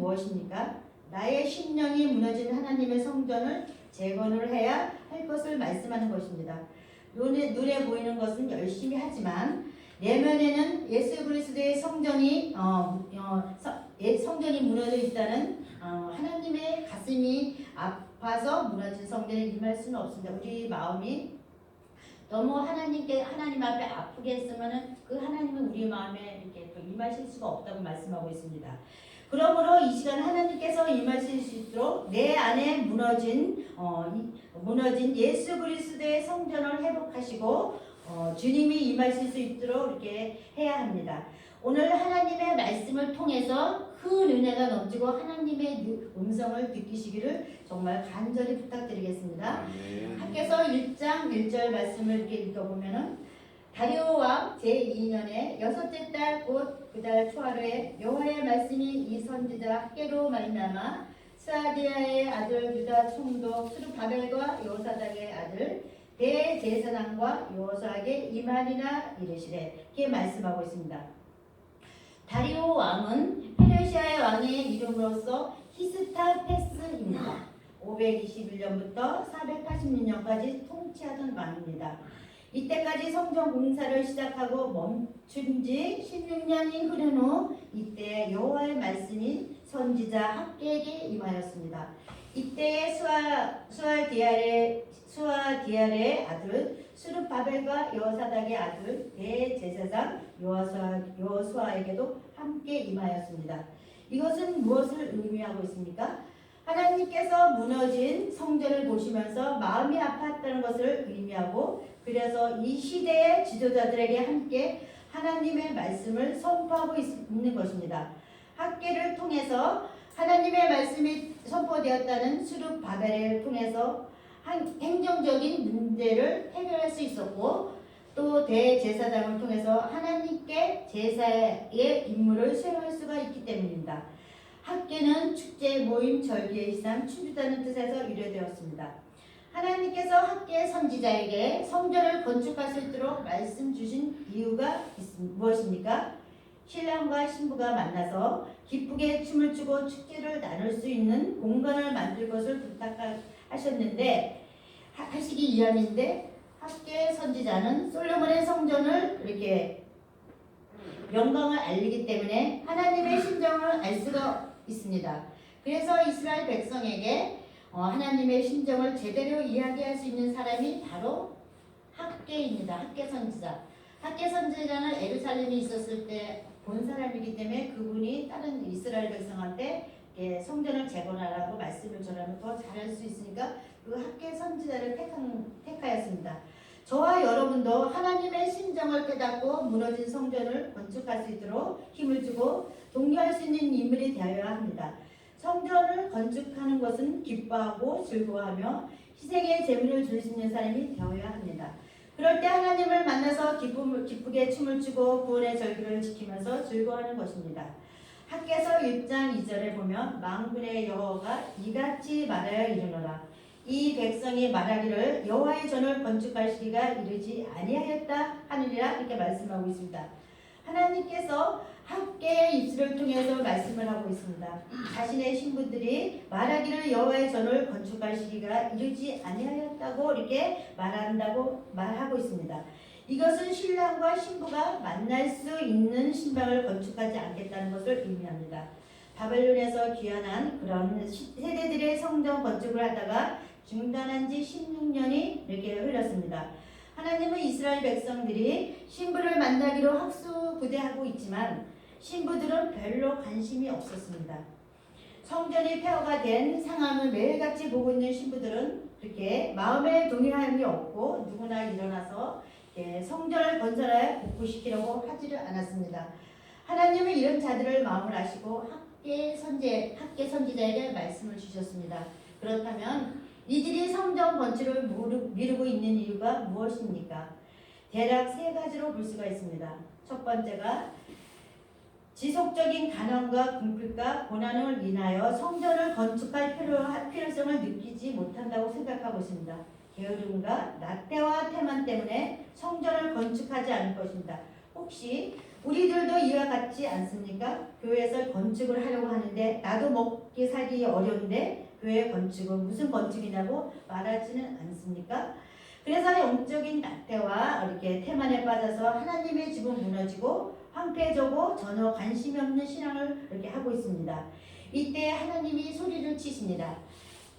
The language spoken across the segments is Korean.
무엇입니까? 나의 심령이 무너진 하나님의 성전을 재건을 해야 할 것을 말씀하는 것입니다. 눈에 보이는 것은 열심히 하지만 내면에는 예수 그리스도의 성전이 성전이 무너져 있다는 하나님의 가슴이 아파서 무너진 성전에 임할 수는 없습니다. 우리 마음이 너무 하나님 앞에 아프게 했으면은 그 하나님은 우리 마음에 이렇게 또 임하실 수가 없다고 말씀하고 있습니다. 그러므로 이 시간 하나님께서 임하실 수 있도록 내 안에 무너진 예수 그리스도의 성전을 회복하시고 주님이 임하실 수 있도록 이렇게 해야 합니다. 오늘 하나님의 말씀을 통해서 큰 은혜가 넘치고 하나님의 음성을 느끼시기를 정말 간절히 부탁드리겠습니다. 학개서 1장 1절 말씀을 이렇게 읽어보면은 다리오 왕 제2년에 여섯째 달 곧 그 달 초하루에 여호와의 말씀이 이 선지자 학개로 말미암아 스아디아의 아들 유다 총독 스룹바벨과 여호사닥의 아들 대제사장과 여호수아에게 임하리라 이르시되 이렇게 말씀하고 있습니다. 다리오 왕은 페르시아의 왕의 이름으로서 히스타페스입니다. 521년부터 486년까지 통치하던 왕입니다. 이때까지 성전 공사를 시작하고 멈춘 지 16년이 흐른 후 이때 여호와의 말씀이 선지자 학개에게 임하였습니다. 이때 수아디알의 아들 스룹바벨과 여호사닥의 아들 대제사장 여호수아에게도 함께 임하였습니다. 이것은 무엇을 의미하고 있습니까? 하나님께서 무너진 성전을 보시면서 마음이 아팠다는 것을 의미하고 그래서 이 시대의 지도자들에게 함께 하나님의 말씀을 선포하고 있는 것입니다. 학개를 통해서 하나님의 말씀이 선포되었다는 스룹바벨을 통해서 행정적인 문제를 해결할 수 있었고 또 대제사장을 통해서 하나님께 제사의 임무를 수행할 수가 있기 때문입니다. 학개는 축제, 모임, 절기의 시상, 춤추다는 뜻에서 유래되었습니다. 하나님께서 학개 선지자에게 성전을 건축할 수 있도록 말씀 주신 이유가 무엇입니까? 신랑과 신부가 만나서 기쁘게 춤을 추고 축제를 나눌 수 있는 공간을 만들 것을 부탁하셨는데 하시기 이함인데 학개 선지자는 솔로몬의 성전을 이렇게 영광을 알리기 때문에 하나님의 심정을 알 수가 있습니다. 그래서 이스라엘 백성에게 하나님의 심정을 제대로 이야기할 수 있는 사람이 바로 학개입니다. 학개 선지자. 학개 선지자는 에루살렘에 있었을 때 본 사람이기 때문에 그분이 다른 이스라엘 백성한테 성전을 재건하라고 말씀을 전하면 더 잘할 수 있으니까 그 학개 선지자를 택하였습니다. 저와 여러분도 하나님의 심정을 깨닫고 무너진 성전을 건축할 수 있도록 힘을 주고 독려할 수 있는 인물이 되어야 합니다. 성전을 건축하는 것은 기뻐하고 즐거워하며 희생의 재물을 줄 수 있는 사람이 되어야 합니다. 그럴 때 하나님을 만나서 기쁘게 춤을 추고 구원의 절기를 지키면서 즐거워하는 것입니다. 학개서 1장 2절에 보면 만군의 여호와가 이같이 말하여 이르노라. 이 백성이 말하기를 여호와의 전을 건축할 시기가 이르지 아니하였다 하느니라 이렇게 말씀하고 있습니다. 하나님께서 학개의 입술을 통해서 말씀을 하고 있습니다. 자신의 신부들이 말하기를 여호와의 전을 건축할 시기가 이르지 아니하였다고 이렇게 말하고 있습니다. 이것은 신랑과 신부가 만날 수 있는 신방을 건축하지 않겠다는 것을 의미합니다. 바벨론에서 귀환한 그런 세대들의 성전 건축을 하다가 중단한 지 16년이 이렇게 흘렀습니다. 하나님은 이스라엘 백성들이 신부를 만나기로 학수부대하고 있지만 신부들은 별로 관심이 없었습니다. 성전이 폐허가 된 상황을 매일같이 보고 있는 신부들은 그렇게 마음의 동의함이 없고 누구나 일어나서 성전을 건설하여 복구시키려고 하지를 않았습니다. 하나님은 이런 자들을 마음을 아시고 학개 선지자에게 말씀을 주셨습니다. 그렇다면 이들이 성전 건축을 미루고 있는 이유가 무엇입니까? 대략 세 가지로 볼 수가 있습니다. 첫 번째가 지속적인 가난과 궁핍과 고난을 인하여 성전을 건축할 필요성을 느끼지 못한다고 생각하고 있습니다. 게으름과 나태와 태만 때문에 성전을 건축하지 않을 것입니다. 혹시 우리들도 이와 같지 않습니까? 교회에서 건축을 하려고 하는데 나도 먹기 살기 어려운데 교회 건축은 무슨 건축이냐고 말하지는 않습니까? 그래서 영적인 낙태와 이렇게 태만에 빠져서 하나님의 집은 무너지고 황폐해지고 전혀 관심이 없는 신앙을 이렇게 하고 있습니다. 이때 하나님이 소리를 치십니다.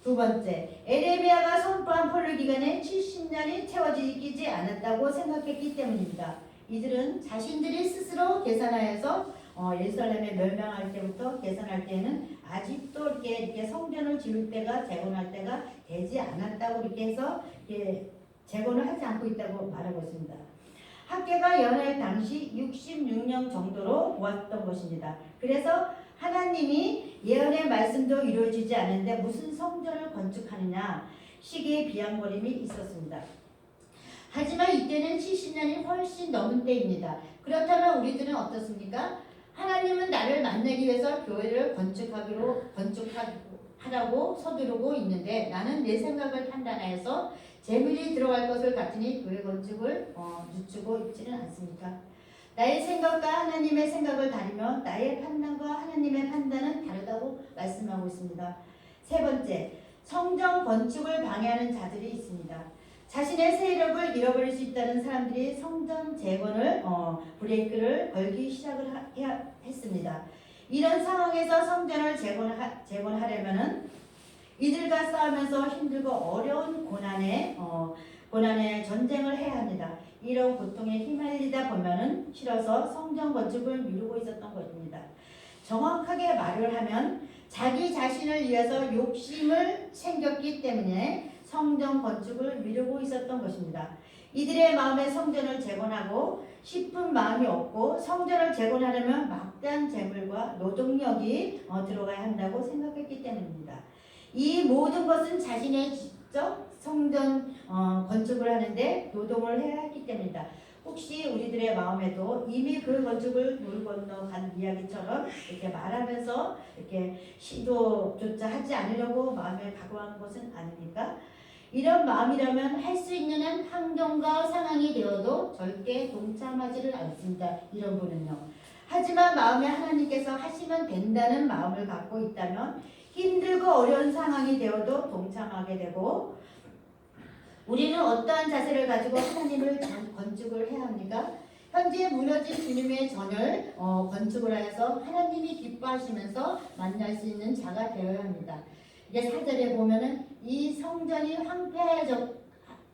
두 번째, 에레미야가 선포한 포로 기간에 70년이 채워지지 않았다고 생각했기 때문입니다. 이들은 자신들이 스스로 계산하여서 예루살렘에 멸망할 때부터 계산할 때는 아직도 이렇게 성전을 지을 때가 재건할 때가 되지 않았다고 이렇게 해서 재건을 하지 않고 있다고 말하고 있습니다. 학계가 연할 당시 66년 정도로 보았던 것입니다. 그래서 하나님이 예언의 말씀도 이루어지지 않는데 무슨 성전을 건축하느냐 시기의 비아무림이 있었습니다. 하지만 이때는 70년이 훨씬 넘은 때입니다. 그렇다면 우리들은 어떻습니까? 하나님은 나를 만나기 위해서 교회를 건축하라고 서두르고 있는데 나는 내 생각을 판단하여서 재물이 들어갈 것을 같으니 교회 건축을 늦추고 있지는 않습니까? 나의 생각과 하나님의 생각을 다르며 나의 판단과 하나님의 판단은 다르다고 말씀하고 있습니다. 세 번째, 성전 건축을 방해하는 자들이 있습니다. 자신의 세력을 잃어버릴 수 있다는 사람들이 성전 재건을 브레이크를 걸기 시작을 했습니다. 이런 상황에서 성전을 재건하려면은 이들과 싸우면서 힘들고 어려운 고난에 전쟁을 해야 합니다. 이런 고통에 휘말리다 보면은 싫어서 성전 건축을 미루고 있었던 것입니다. 정확하게 말을 하면 자기 자신을 위해서 욕심을 챙겼기 때문에 성전 건축을 미루고 있었던 것입니다. 이들의 마음에 성전을 재건하고 싶은 마음이 없고 성전을 재건하려면 막대한 재물과 노동력이 들어가야 한다고 생각했기 때문입니다. 이 모든 것은 자신의 직접 성전 건축을 하는데 노동을 해야 했기 때문이다. 혹시 우리들의 마음에도 이미 그 건축을 물 건너 간 이야기처럼 이렇게 말하면서 이렇게 시도조차 하지 않으려고 마음에 각오한 것은 아닙니까? 이런 마음이라면 할 수 있는 한 환경과 상황이 되어도 절대 동참하지를 않습니다. 이런 분은요. 하지만 마음에 하나님께서 하시면 된다는 마음을 갖고 있다면 힘들고 어려운 상황이 되어도 동참하게 되고 우리는 어떠한 자세를 가지고 하나님을 건축을 해야 합니까? 현재 무너진 주님의 전을 건축을 하여서 하나님이 기뻐하시면서 만날 수 있는 자가 되어야 합니다. 이게 4절에 보면은 이 성전이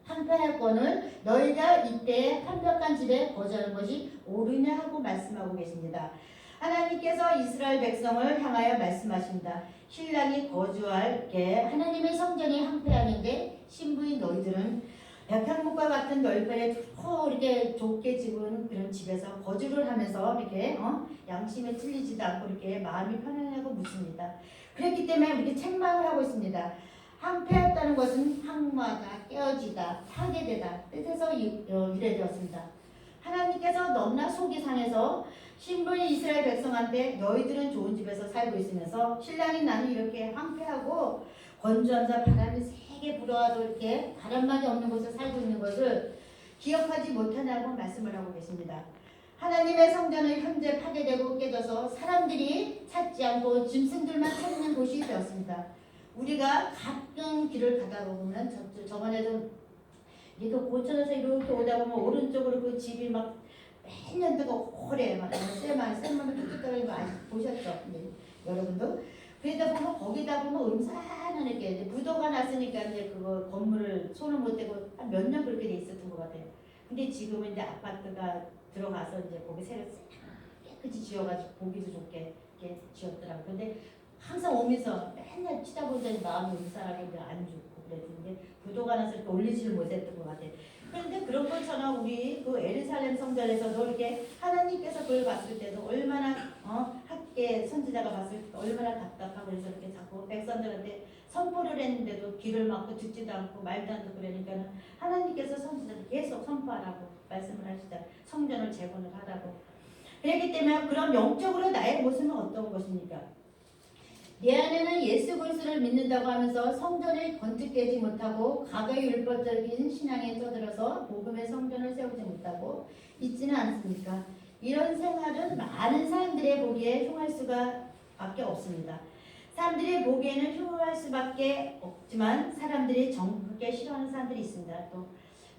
황폐할건을 너희가 이때 완벽한 집에 거주하는 것이 옳으냐 하고 말씀하고 계십니다. 하나님께서 이스라엘 백성을 향하여 말씀하십니다. 신랑이 거주할 게 하나님의 성전이 황폐하는데 신부인 너희들은 백향목과 같은 널판에 좋고 이렇게 좁게 집은 그런 집에서 거주를 하면서 이렇게 양심에 찔리지도 않고 이렇게 마음이 편안하고 묻습니다. 그렇기 때문에 이렇게 책망을 하고 있습니다. 황폐했다는 것은 항마다 깨어지다 파괴되다 뜻에서 유래되었습니다. 하나님께서 너무나 속이 상해서 신부인 이스라엘 백성한테 너희들은 좋은 집에서 살고 있으면서 신랑인 나는 이렇게 황폐하고 건조하면서 바람이 세게 불어와도 이렇게 바람만이 없는 곳에 살고 있는 것을 기억하지 못하냐고 말씀을 하고 계십니다. 하나님의 성전은 현재 파괴되고 깨져서 사람들이 찾지 않고 짐승들만 찾는 곳이 되었습니다. 우리가 가끔 길을 가다 보면 저번에도 이렇게 고천에서 이렇게 오다 보면 오른쪽으로 그 집이 막 몇 년 동안 오래 막 쇠만 뚝뚝 떨어지는 거 보셨죠? 네. 여러분도 그러다 보면 거기다 보면 음산한 이렇게 부도가 났으니까 이제 그거 건물을 손을 못 대고 한 몇 년 그렇게 돼 있었던 것 같아요. 근데 지금은 이제 아파트가 들어가서 이제 거기 새로 깨끗이 지어가지고 보기도 좋게 이렇게 지었더라고요. 근데 항상 오면서 맨날 치다 보니 마음이 음산하게 안 좋고 그랬는데 부도가 나서 이렇게 올리지를 못했던 것 같아요. 그런데 그런 것처럼 우리 그 에르살렘 성전에서도 이렇게 하나님께서 그걸 봤을 때도 얼마나 학계 선지자가 봤을 때 얼마나 답답하고 그래서 이렇게 자꾸 백성들한테 선포를 했는데도 귀를 막고 듣지도 않고 말도 안 듣고 그러니까 하나님께서 선지자들 계속 선포하라고 말씀을 하시자 성전을 재건을 하라고. 그렇기 때문에 그런 영적으로 나의 모습은 어떤 것입니까? 내 안에는 예수 그리스도를 믿는다고 하면서 성전을 건축되지 못하고 과거의 율법적인 신앙에 쩌들어서 복음의 성전을 세우지 못하고 있지는 않습니까? 이런 생활은 많은 사람들의 보기에 흉할 수가 밖에 없습니다. 사람들이 보기에는 흉할 수밖에 없지만 사람들이 정확하게 싫어하는 사람들이 있습니다. 또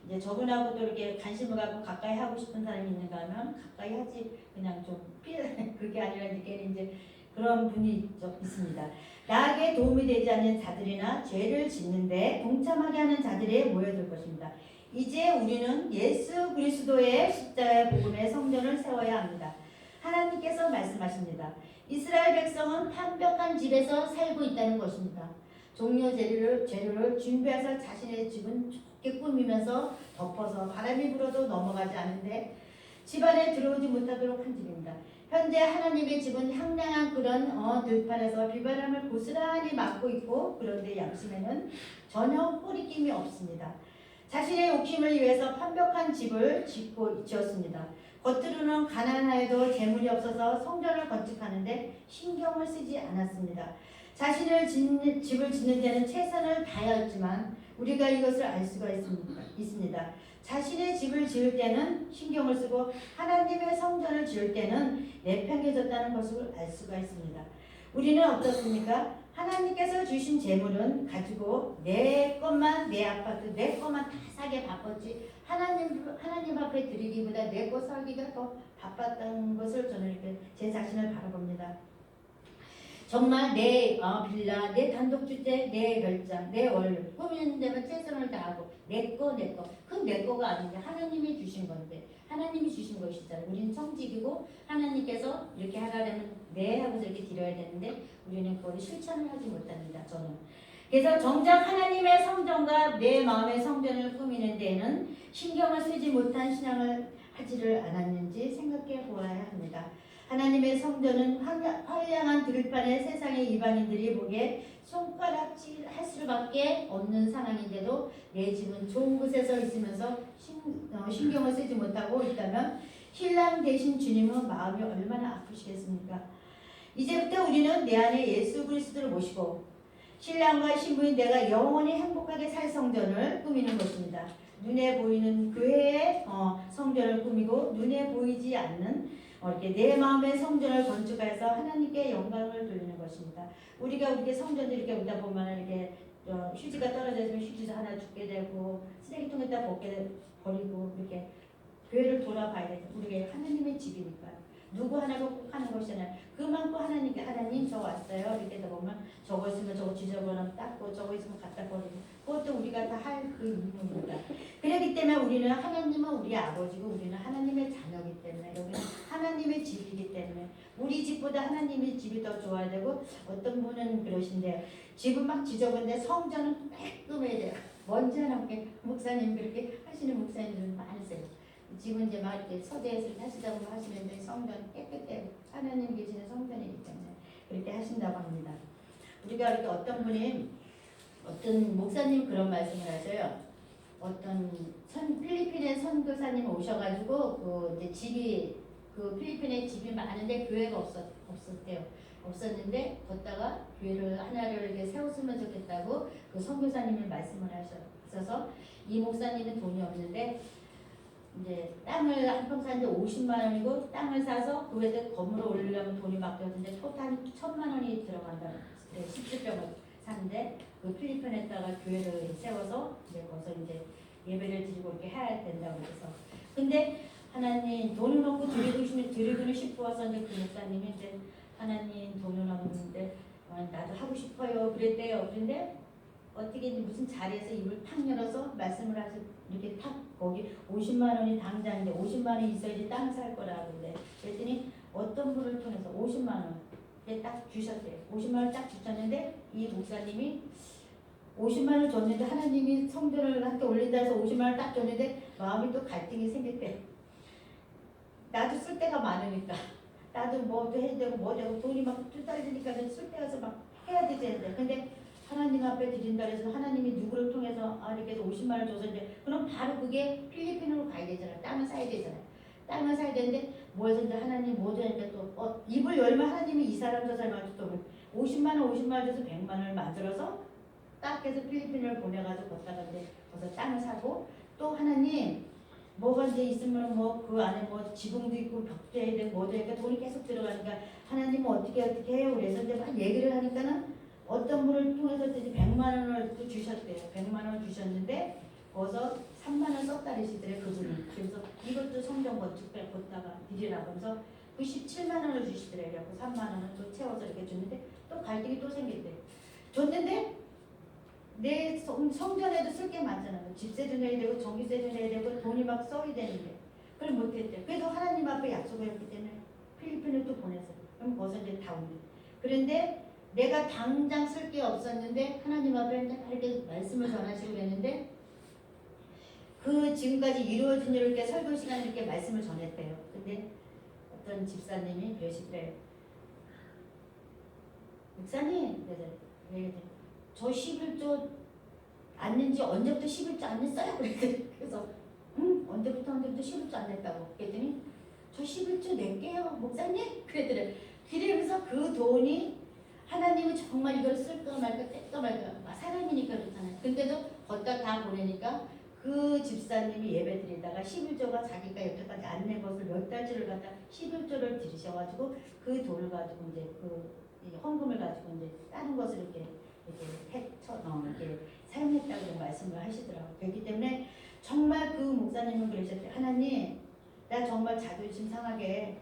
이제 저분하고도 이렇게 관심을 갖고 가까이 하고 싶은 사람이 있는가 하면 가까이 하지 그냥 좀 피해 그게 아니라 이제 그런 분이 있습니다. 나에게 도움이 되지 않는 자들이나 죄를 짓는데 동참하게 하는 자들에 모여들 것입니다. 이제 우리는 예수 그리스도의 십자가의 복음의 성전을 세워야 합니다. 하나님께서 말씀하십니다. 이스라엘 백성은 완벽한 집에서 살고 있다는 것입니다. 종려 재료를 준비해서 자신의 집은 좋게 꾸미면서 덮어서 바람이 불어도 넘어가지 않는데 집안에 들어오지 못하도록 한 집입니다. 현재 하나님의 집은 향량한 그런 들판에서 비바람을 고스란히 막고 있고 그런데 양심에는 전혀 꼬리낌이 없습니다. 자신의 욕심을 위해서 완벽한 집을 지었습니다. 겉으로는 가난하여도 재물이 없어서 성전을 건축하는데 신경을 쓰지 않았습니다. 자신을 집을 짓는 데는 최선을 다하였지만 우리가 이것을 알 수가 있습니다. 자신의 집을 지을 때는 신경을 쓰고 하나님의 성전을 지을 때는 내팽개졌다는 것을 알 수가 있습니다. 우리는 어떻습니까? 하나님께서 주신 재물은 가지고 내 것만 내 아파트 내 것만 다 사게 바빴지 하나님 앞에 드리기보다 내 것 살기가 더 바빴다는 것을 저는 이렇게 제 자신을 바라봅니다. 정말 내 빌라, 내 단독주택, 내 별장, 내 원룸 꾸미는 데만 최선을 다하고 내 거. 그건 내 거가 아닌데 하나님이 주신 건데 하나님이 주신 것이잖아요. 우리는 청직이고 하나님께서 이렇게 하라면 네 하고서 이렇게 드려야 되는데 우리는 그걸 실천을 하지 못합니다. 저는. 그래서 정작 하나님의 성전과 내 마음의 성전을 꾸미는 데에는 신경을 쓰지 못한 신앙을 하지를 않았는지 생각해 보아야 합니다. 하나님의 성전은 황량한 들판에 세상의 이방인들이 보기에 손가락질 할 수밖에 없는 상황인데도 내 집은 좋은 곳에서 있으면서 신경을 쓰지 못하고 있다면 신랑 되신 주님은 마음이 얼마나 아프시겠습니까? 이제부터 우리는 내 안에 예수 그리스도를 모시고 신랑과 신부인 내가 영원히 행복하게 살 성전을 꾸미는 것입니다. 눈에 보이는 교회의 성전을 꾸미고 눈에 보이지 않는 이렇게 내 마음의 성전을 건축해서 하나님께 영광을 돌리는 것입니다. 우리가 성전들 이렇게 오다 보면 이렇게 휴지가 떨어져 있으면 휴지도 하나 줍게 되고 쓰레기통에다 버리고 이렇게 교회를 돌아봐야 되죠. 우리가 하나님의 집이니까 누구 하나가 꼭 하는 것이잖아요. 그만큼 하나님께 하나님 저 왔어요. 이렇게 다 보면 저거 있으면 저거 지저분하면 닦고 저거 있으면 갖다 버리고 그것도 우리가 다 할 그 임무입니다. 그렇기 때문에 우리는 하나님은 우리 아버지고 우리는 하나님의 자녀이기 때문에 여기는 하나님의 집이기 때문에 우리 집보다 하나님의 집이 더 좋아야 되고 어떤 분은 그러신데요. 집은 막 지저분한데 성전은 깔끔해야 돼요. 먼지 하나 없게 목사님 그렇게 하시는 목사님들은 많으세요. 집은 이제 막 이렇게 서재에서 하시다 보면 하시는데 성전 깨끗해요. 하나님 계시는 성전이기 때문에 그렇게 하신다고 합니다. 우리가 이렇게 어떤 목사님 그런 말씀을 하셔요. 어떤 필리핀의 선교사님 오셔가지고 그 이제 집이 그 필리핀에 집이 많은데 교회가 없었대요. 없었는데 걷다가 교회를 하나를 이렇게 세웠으면 좋겠다고 그 선교사님이 말씀을 하셔서 이 목사님은 돈이 없는데 이제 땅을 한 평 사는데 50만 원이고 땅을 사서 그 위에 건물을 올리려면 돈이 맡겼는데 토탈 1,000만 원이 들어간다는 17평을 사는데 그 필리핀에다가 교회를 세워서 이제 거기서 이제 예배를 드리고 이렇게 해야 된다고 해서 근데 하나님 돈은 없고 드리고는 싶어서 이제 그 목사님이 이제 하나님 돈은 없는데 나도 하고 싶어요 그랬대요. 그런데 어떻게 무슨 자리에서 입을 탁 열어서 말씀을 하셔 이렇게 탁 거기 50만 원이 당장인데 50만 원이 있어야지 땅 살 거라고 그래. 그랬더니 어떤 분을 통해서 50만 원 딱 주셨대요. 50만 원 딱 주셨는데 이 목사님이 50만 원 줬는데 하나님이 성전을 함께 올린다 해서 50만 원 딱 줬는데 마음이 또 갈등이 생겼대. 나도 쓸 데가 많으니까 나도 뭐도 해야 되고 뭐 되고 돈이 막 투자되니까 쓸 데 가서 막 해야 되는데 근데 하나님 앞에 드린다 해서 하나님이 누구를 통해서 이렇게 해서 50만 원 줘서 이제 그럼 바로 그게 필리핀으로 가야 되잖아요. 땅을 사야 되잖아요. 땅을 사야 되는데 뭐해서 이제 하나님 뭐 되니까 또 입을 열면 하나님이 이 사람 저 사람한테 또 50만 원 줘서 100만 원을 만들어서 딱 해서 필리핀을 보내가지고 걷다가 이제 거기서 땅을 사고 또 하나님 뭐가 이제 있으면 뭐 그 안에 뭐 지붕도 있고 벽도 해야 되고 뭐도 해야 되고 돈이 계속 들어가니까 하나님은 어떻게 해요? 그래서 이제 막 얘기를 하니까는 어떤 분을 통해서 이제 100만 원을 또 주셨대요. 100만 원 주셨는데 거기서 3만 원 썼다 그러시더래요. 그분이. 그래서 이것도 성경 건축 걷다가 드리라고 하면서 97만 원을 주시더래요. 그래서 3만 원을 또 채워서 이렇게 줬는데 또 갈등이 또 생겼대요. 줬는데 내 성전에도 쓸 게 많잖아요. 집세도 내야 되고 전기세도 내야 되고 돈이 막 써야 되는데 그걸 못했대. 그래도 하나님 앞에 약속했기 때문에 필리핀을 또 보냈어요. 그럼 거기서 이제 다 온대. 그런데 내가 당장 쓸 게 없었는데 하나님 앞에 이렇게 말씀을 전하시고 그랬는데 그 지금까지 이루어진 일을 이렇게 설교 시간에 이렇게 말씀을 전했대요. 근데 어떤 집사님이 그러시더래요. 목사님, 저 11조 안는지 언제부터 11조 안 냈어요? 그래서 언제부터 11조 안 냈다고 그랬더니 저 11조 낼게요 목사님 그랬더래. 그러면서 그 돈이 하나님은 정말 이걸 쓸까 말까 뗄까 말까 사람이니까 그렇잖아요. 근데도 걷다 다 보내니까 그 집사님이 예배 드리다가 11조가 자기가 여태까지 안 낸 것을 몇 달치를 갖다 11조를 들이셔가지고 그 돈을 가지고 이제 그 헌금을 가지고 이제 다른 것을 이렇게 사용했다고 말씀을 하시더라고요. 그렇기 때문에 정말 그 목사님은 그러셨대요. 하나님, 나 정말 자존심 상하게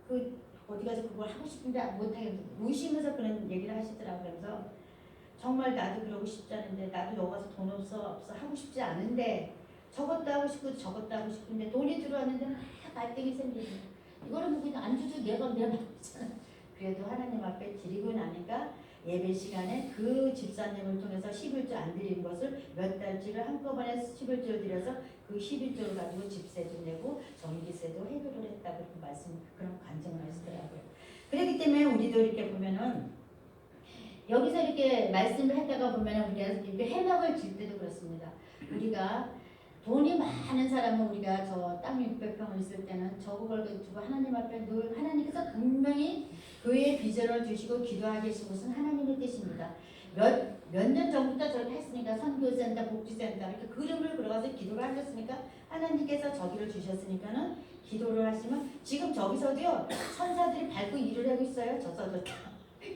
그 어디 가서 그걸 하고 싶은데 못하겠어. 우시면서 그런 얘기를 하시더라고요. 그래서 정말 나도 그러고 싶지 않은데 나도 여기 가서 돈 없어 하고 싶지 않은데 저것도 하고 싶고 저것도 하고 싶은데 돈이 들어왔는데 막 갈등이 생기는 이거를 뭐 그냥 안 주도 내가 말이잖아. 그래도 하나님 앞에 드리고 나니까 예배 시간에 그 집사님을 통해서 11조 안 드린 것을 몇 달치를 한꺼번에 11조를 드려서 그 11조를 가지고 집세도 내고 전기세도 해결을 했다고 그 말씀 그런 간증을 하시더라고요. 그렇기 때문에 우리도 이렇게 보면은 여기서 이렇게 말씀을 했다가 보면은 우리가 이렇게 해막을 질 때도 그렇습니다. 우리가 돈이 많은 사람은 우리가 저 땅 600평을 있을 때는 저걸 주고 하나님 앞에 늘 하나님께서 분명히 교회의 비전을 주시고 기도하게 하신 것은 하나님의 뜻입니다. 몇 년 전부터 저렇게 했으니까 선교센터, 복지센터 이렇게 그림을 그려가서 기도를 하셨으니까 하나님께서 저기를 주셨으니까는 기도를 하시면 지금 저기서도요 천사들이 밟고 일을 하고 있어요. 저서도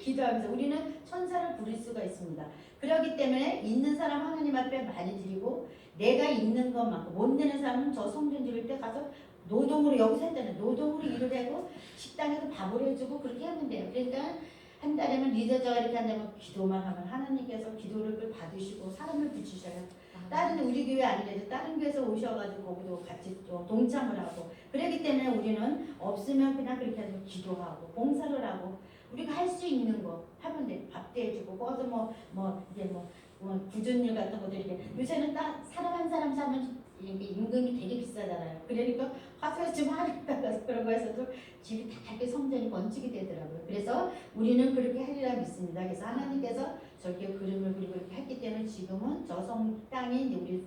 기도하면서 우리는 천사를 부를 수가 있습니다. 그렇기 때문에 있는 사람 하나님 앞에 많이 드리고 내가 있는 것만큼 못 내는 사람은 저 성전 드릴 때 가서 노동으로 여기서 했잖아요. 노동으로 일을 하고 식당에서 밥을 해주고 그렇게 하면 돼요. 그러니까 한 달에는 리더자가 이렇게 한다면 기도만 하면 하나님께서 기도를 받으시고 사람을 붙이셔요. 다른 우리 교회 아니래도 다른 교회에서 오셔가지고 거기도 같이 또 동참을 하고 그렇기 때문에 우리는 없으면 그냥 그렇게 해서 기도하고 봉사를 하고 우리가 할 수 있는 거 하면 돼. 밥도 해주고 거기서 이제 굳은 일 같은 것도 이렇게 요새는 딱 사람 한 사람 사면 이게 임금이 되게 비싸잖아요. 그러니까 가서 좀 하겠다가 그런 거에서도 집이 다 이렇게 성전이 건축이 되더라고요. 그래서 우리는 그렇게 하리라 믿습니다. 그래서 하나님께서 저렇게 그림을 그리고 이렇게 했기 때문에 지금은 저 땅이 이제 우리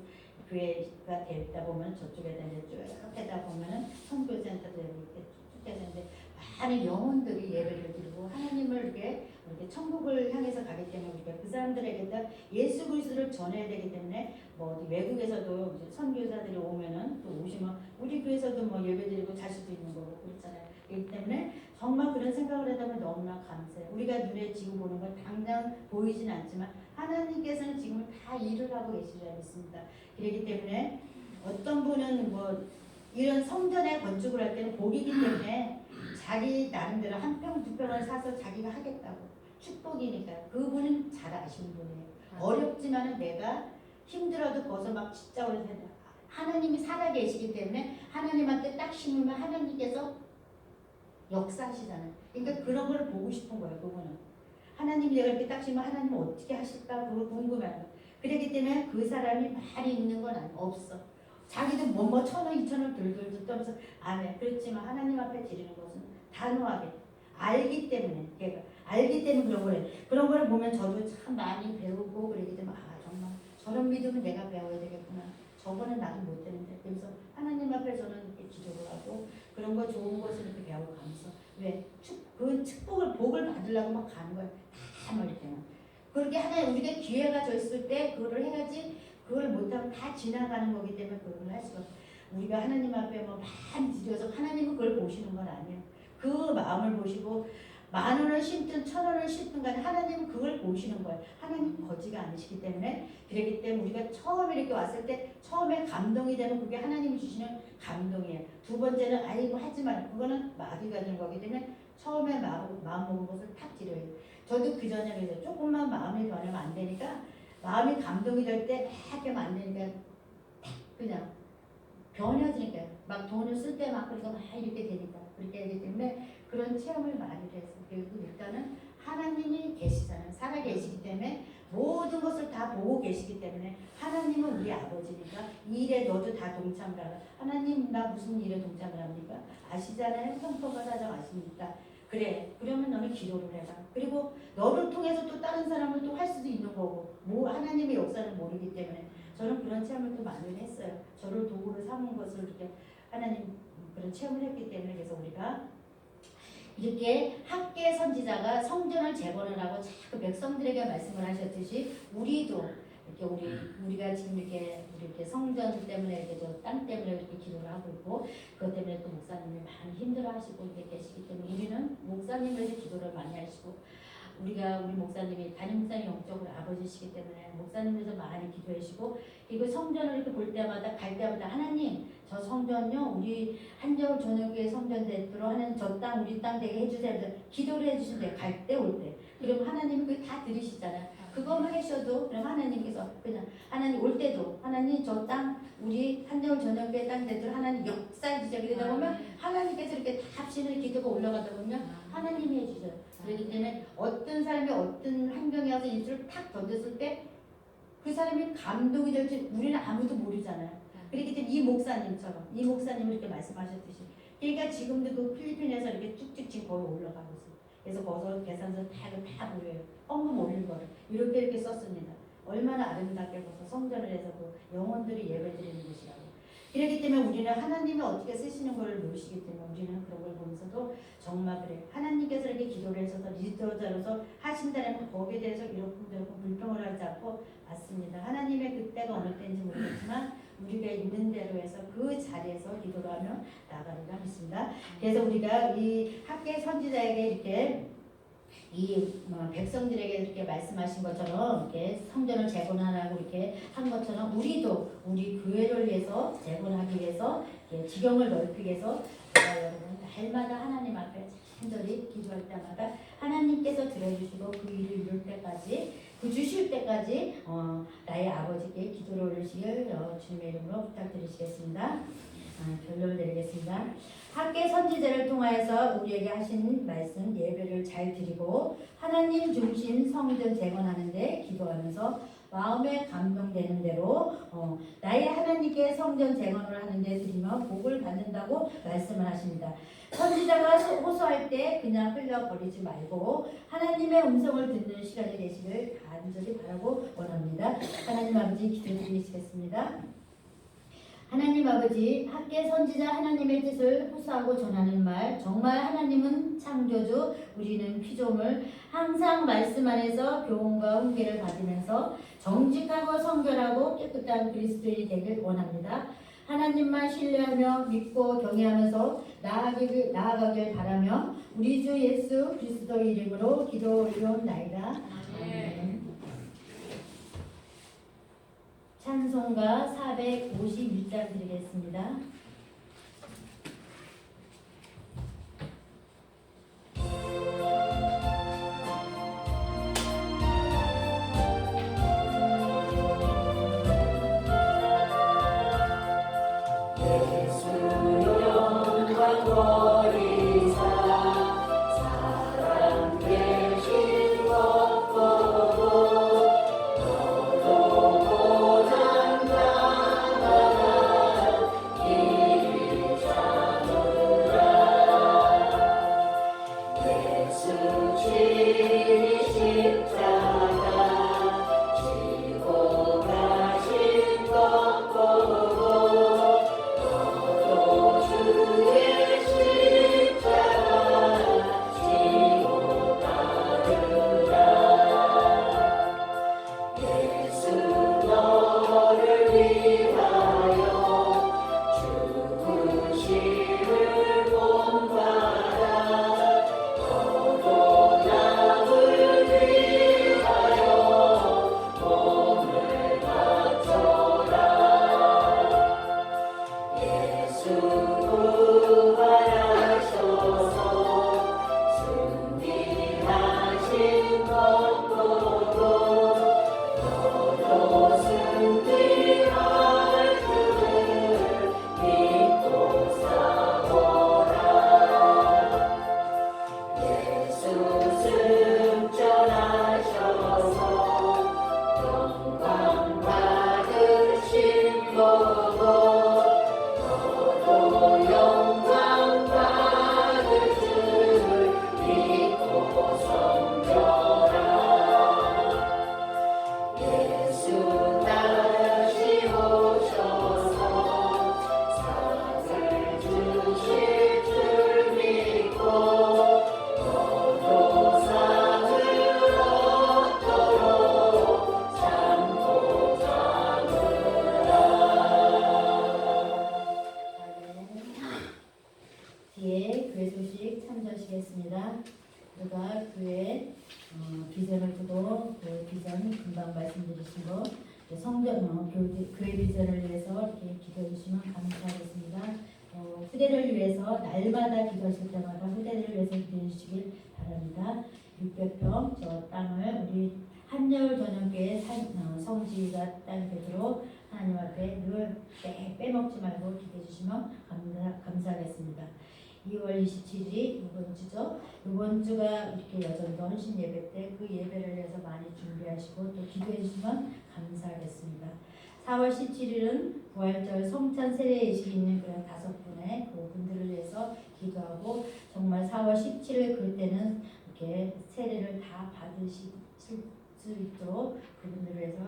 교회가 되다 보면 저쪽에다 이제 쭉 하다 보면은 선교센터도 이렇게 쭉 되는데 많은 영혼들이 예배를 드리고 하나님을 이렇게 천국을 향해서 가기 때문에 우리가 그 사람들에게 예수 그리스도를 전해야 되기 때문에 어디 외국에서도 이제 선교사들이 오면은 또 오시면 우리 교회에서도 예배 드리고 잘 수도 있는 거고 그렇잖아요. 그렇기 때문에 정말 그런 생각을 한다면 너무나 감사해요. 우리가 눈에 지금 보는 건 당장 보이진 않지만 하나님께서는 지금 다 일을 하고 계시리라 믿습니다. 그렇기 때문에 어떤 분은 이런 성전의 건축을 할 때는 복이기 때문에 자기 나름대로 한 평, 두 평을 사서 자기가 하겠다고 축복이니까 그분은 잘 아시는 분이에요. 어렵지만은 내가 힘들어도 거기서 막 진짜 오래 된다. 하나님이 살아 계시기 때문에 하나님한테 딱 심으면 하나님께서 역사하시잖아요. 그러니까 그런 걸 보고 싶은 거예요. 그분은 하나님이 내가 이렇게 딱 심으면 하나님은 어떻게 하실까 그거 궁금해요. 그렇기 때문에 그 사람이 많이 있는 건 없어. 자기도 1,000원, 2,000원 들들들 떠면서 안 해. 그렇지만 하나님 앞에 드리는 것은 단호하게 알기 때문에 걔가 알기 때문에 그런 거래. 그런 거를 보면 저도 참 많이 배우고 그러기 때문에 정말 저런 믿음은 내가 배워야 되겠구나. 저거는 나도 못 되는데. 그래서 하나님 앞에 저는 이렇게 기도를 하고 그런 거 좋은 것을 이렇게 배우고 가면서 왜? 그 축복을 복을 받으려고 막 가는 거예요. 다 이렇게만. 그렇게 하나님 우리가 기회가 져 있을 때 그거를 해야지 그걸 못하면 다 지나가는 거기 때문에 그걸 할 수가 없어요. 우리가 하나님 앞에 뭐 많이 드려서 하나님은 그걸 보시는 건 아니에요. 그 마음을 보시고 10,000원을 심든 1,000원을 심든 간에 하나님은 그걸 보시는 거예요. 하나님은 거지가 아니시기 때문에. 그렇기 때문에 우리가 처음에 이렇게 왔을 때 처음에 감동이 되면 그게 하나님이 주시는 감동이에요. 두 번째는 아이고 하지만 그거는 마귀가 되는 거기 때문에 처음에 마음 먹은 것을 탁 드려요. 저도 그 전에 그래서 조금만 마음이 변하면 안 되니까 마음이 감동이 될 때 막 하면 안 되니까 탁 그냥 변해지니까 막 돈을 쓸 때 막 그래서 막 이렇게 되니까 그렇게 하기 때문에 그런 체험을 많이 해서 그리고 일단은 하나님이 계시잖아요. 살아 계시기 때문에 모든 것을 다 보고 계시기 때문에 하나님은 우리 아버지니까 이 일에 너도 다 동참을 하라. 하나님 나 무슨 일에 동참을 합니까? 아시잖아요. 형통과 사정 아십니까? 그래 그러면 너는 기도를 해라. 그리고 너를 통해서 또 다른 사람을 또 할 수도 있는 거고 뭐 하나님의 역사를 모르기 때문에 저는 그런 체험을 또 많이 했어요. 저를 도구로 삼은 것을 이렇게 하나님 그런 체험을 했기 때문에 그래서 우리가 이렇게 학계 선지자가 성전을 재건을 하고 자꾸 백성들에게 말씀을 하셨듯이 우리도 이렇게 우리가 지금 이렇게 성전 때문에 이렇게 저 땅 때문에 이렇게 기도를 하고 있고 그것 때문에 또 목사님이 많이 힘들어하시고 이렇게 계시기 때문에 우리는 목사님에서 기도를 많이 하시고 우리 목사님이 담임 목사님 영적으로 아버지시기 때문에 목사님에서 많이 기도하시고 그리고 성전을 이렇게 볼 때마다 갈 때마다 하나님 저 성전요 우리 한겨울 저녁에 성전 되도록 하나님 저 땅 우리 땅 되게 해주세요. 기도를 해주신대요. 갈 때 올 때. 그럼 하나님이 그게 다 들으시잖아요. 그것만 하셔도 그럼 하나님께서 그냥 하나님 올 때도 하나님 저 땅 우리 한겨울 저녁에 땅 되도록 하나님 역사해 주세요. 그러다 보면 하나님께서 이렇게 다 합치는 기도가 올라가다 보면 하나님이 해주셔요. 그렇기 때문에 어떤 사람이 어떤 환경에 와서 입술을 탁 던졌을 때 그 사람이 감동이 될지 우리는 아무도 모르잖아요. 그렇기 때문에 이 목사님은 이렇게 말씀하셨듯이 그러니까 지금도 그 필리핀에서 이렇게 쭉쭉 지금 거의 올라가고 있어요. 그래서 거기서 계산서 다 보여요. 헌금 올린 거를 이렇게 썼습니다. 얼마나 아름답게 거기서 성전을 해서 그 영혼들이 예배드리는 곳이라고. 그렇기 때문에 우리는 하나님이 어떻게 쓰시는 걸 모르시기 때문에 우리는 그런 걸 보면서도 정말 그래요. 하나님께서 이렇게 기도를 해서 리더자로서 하신다면 거기에 대해서 이렇게 불평을 하지 않고 맞습니다. 하나님의 그때가 어느 때인지 모르겠지만 우리가 있는 대로 해서 그 자리에서 기도를 하며 나가리라 믿습니다. 그래서 우리가 이 학계 선지자에게 이렇게 백성들에게 이렇게 말씀하신 것처럼 이렇게 성전을 재건하라고 이렇게 한 것처럼 우리도 우리 교회를 위해서 재건하기 위해서 지경을 넓히기 위해서 여러분 날마다 하나님 앞에 간절히 기도할 때마다 하나님께서 들어주시고 그 일을 이룰 때까지 그 주실 때까지 나의 아버지께 기도를 올리시길 주님의 이름으로 부탁드리시겠습니다. 결론을 내리겠습니다. 학계 선지자를 통하여서 우리에게 하신 말씀 예배를 잘 드리고 하나님 중심 성전 재건하는데 기도하면서 마음에 감동되는 대로 나의 하나님께 성전 재건을 하는데 드리며 복을 받는다고 말씀을 하십니다. 선지자가 호소할 때 그냥 흘려버리지 말고 하나님의 음성을 듣는 시간이 되시길 간절히 바라고 원합니다. 하나님 아버지 기도드리시겠습니다. 하나님 아버지 학계 선지자 하나님의 뜻을 호소하고 전하는 말 정말 하나님은 창조주 우리는 피조물 항상 말씀 안에서 교훈과 훈계를 받으면서 정직하고 성결하고 깨끗한 그리스도인이 되길 원합니다. 하나님만 신뢰하며 믿고 경외하면서 나아가길 바라며 우리 주 예수 그리스도 이름으로 기도 올리옵나이다. 아멘. 찬송가 451장 드리겠습니다. Yeah. 뒤에 교회 소식 참조하시겠습니다. 누가 교회 비전을 두고 그 비전 금방 말씀드리신 거 성전 교회 비전을 위해서 이렇게 기도해 주시면 감사하겠습니다. 후대를 위해서 날마다 기도하실 때마다 후대를 위해서 기도해 주시길 바랍니다. 600평 저 땅을 우리 한여울 전용교회 성지가 땅이 되도록 하나님 앞에 늘 빼먹지 말고 기도해 주시면 감사하겠습니다. 2월 27일이 이번 주죠. 이번 주가 이렇게 여전도 헌신 예배 때 그 예배를 위해서 많이 준비하시고 또 기도해 주시면 감사하겠습니다. 4월 17일은 부활절 성찬 세례의식이 있는 그런 5분의 그 분들을 위해서 기도하고 정말 4월 17일 그때는 이렇게 세례를 다 받으실 수 있도록 그분들을 위해서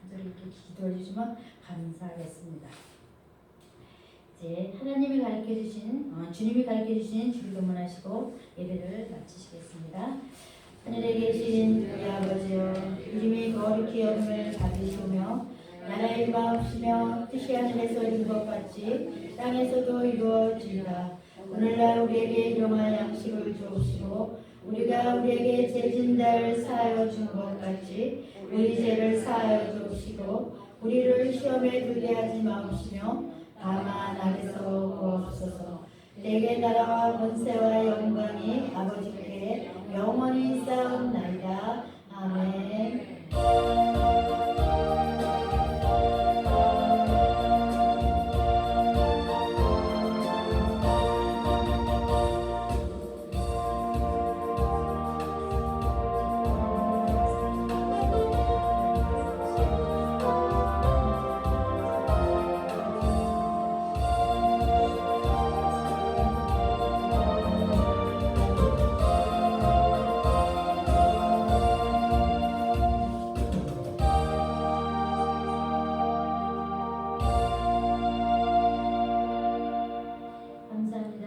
간절히 이렇게 기도해 주시면 감사하겠습니다. 이제 하나님이 가르쳐 주신 주님이 가르쳐 주신 주기도문하시고 예배를 마치시겠습니다. 하늘에 계신 우리 아버지여 이름이 거룩히 여김을 받으시오며 나라의 마옵시며 뜻이 하늘에서 이룬 것 같이 땅에서도 이루어지리라. 오늘날 우리에게 일용할 양식을 주옵시고 우리가 우리에게 죄진 자를 사하여 준 것 같이 우리 죄를 사하여 주옵시고 우리를 시험에 들게 하지 마옵시며 다만 악에서 구하옵소서. 내게 나라와 권세와 영광이 아버지께 영원히 쌓옵나이다.